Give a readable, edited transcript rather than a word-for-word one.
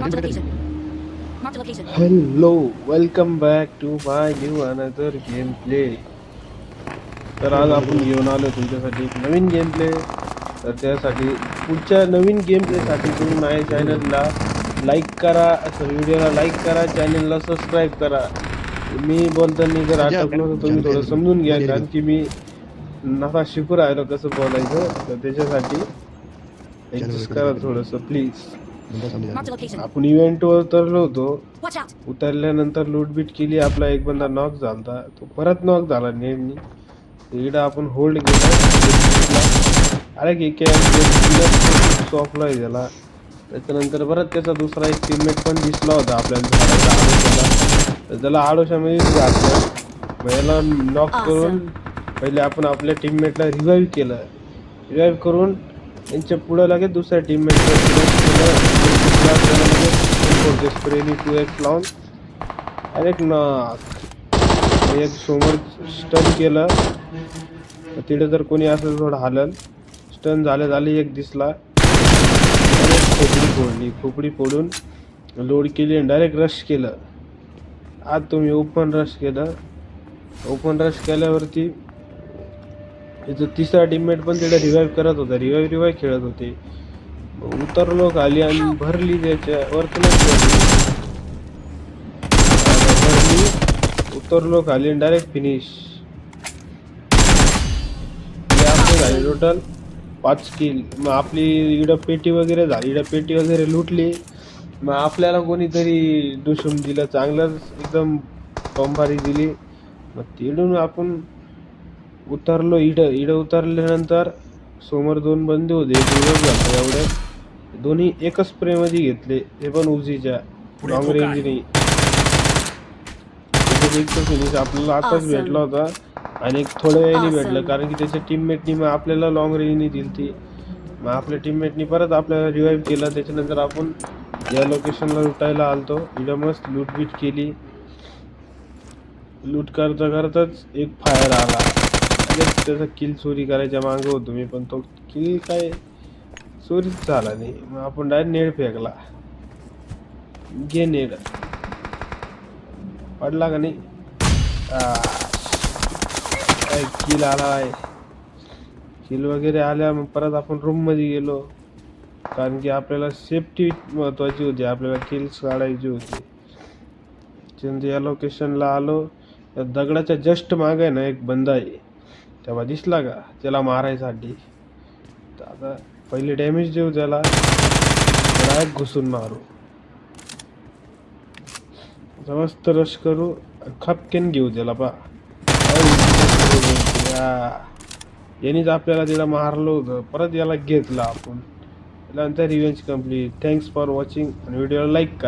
Marked a location. Marked a location. Hello welcome back to my new another game play. तर आज आपण घेऊन आलो तुमच्यासाठी एक नवीन गेम प्ले. तर त्यासाठी पुढच्या नवीन गेम प्लेसाठी तुम्ही माझ्या चॅनलला लाईक करा, असं व्हिडिओला लाईक करा, चॅनलला सबस्क्राईब करा. मी बोलताना जर अटकलो तर तुम्ही थोडं समजून घ्या, कारण की मी नका शिकू राहिलो कसं बोलायचं. तर त्याच्यासाठी ॲडजस्ट करा थोडंसं प्लीज. Marked a location. आपण इव्हेंटवर उतरलो होतो. Watch out. उतरल्यानंतर लूटबीट केली. आपला एक बंदा नॉक झाला, तो परत नॉक झाला नेटनी. इकडं आपण होल्ड केला. अरे की सॉफ्टला त्याला. त्याच्यानंतर परत त्याचा दुसरा एक टीममेट पण दिसला होता आपल्याला झाडाच्या. तर त्याला आडोशामध्ये घातलं. याला नॉक करून पहिले आपण आपल्या टीममेटला रिवाईव्ह केलं. रिवाईव्ह करून त्यांच्या पुढं लगेच दुसऱ्या टीममेटला स्प्रेनी 2x लावून डायरेक्ट नॉक. एक समोर स्टन केलं. तिथे जर कोणी असेल थोडं हालल. स्टन झाले एक दिसला. खोपडी फोडून लोड केली आणि डायरेक्ट रश केलं. आज तुम्ही ओपन रश केलं. ओपन रश केल्यावरती त्याचा तिसरा टीममेट पण तिथे रिवाईव्ह करत होता. रिवाईव्ह खेळत होते. उतरलो खाली आणि भरली उतरलो खाली आणि डायरेक्ट फिनिश. आपली झाली टोटल 5 किल. मग आपली इकडं पेटी वगैरे झाली. इकडं पेटी वगैरे लुटली. मग आपल्याला कोणीतरी दुशून दिलं, चांगलंच एकदम बंबारी दिली. मग तिकडून आपण उतरलो. इडं उतरल्यानंतर समोर 2 बंदे होते. एवढे दोन्ही एकच स्प्रे मध्ये घेतले, ते पण उजीच्या लॉंग रेंजने. फिनिश आपल्याला आताच भेटला होता आणि एक थोड्या वेळाने भेटलं, कारण की त्याच्या टीममेटनी मग आपल्याला लॉंग रेंजने दिली ती. मग आपल्या टीममेटनी परत आपल्याला रिवाईव्ह केलं. त्याच्यानंतर आपण या लोकेशनला लुटायला आलतो. इकडं मस्त लूटबीट केली. लूट करताच एक फायर आला. त्याचा किल चोरी करायच्या मागं होतो मी, पण तो किल काय चोरीच झाला नाही. मग आपण डायरेक्ट नेड फेकला. घे नेड. पडला का नाही. किल आलाय. किल वगैरे आल्या. मग परत आपण रूम मध्ये गेलो, कारण की आपल्याला सेफ्टी महत्वाची होती. आपल्याला किल्स काढायची होती. या लोकेशनला आलो. त्या दगडाच्या जस्ट मागे ना एक बंदा आहे. तेव्हा दिसला का त्याला मारायसाठी. तर आता पहिले डॅमेज देऊ त्याला, डायरेक्ट घुसून मारू. मस्त रश करू, खपकेन घेऊ त्याला. यानेच आपल्याला तिला मारलं होतं. परत याला घेतलं आपण. त्यानंतर revenge complete. Thanks for watching आणि व्हिडिओला लाईक करा.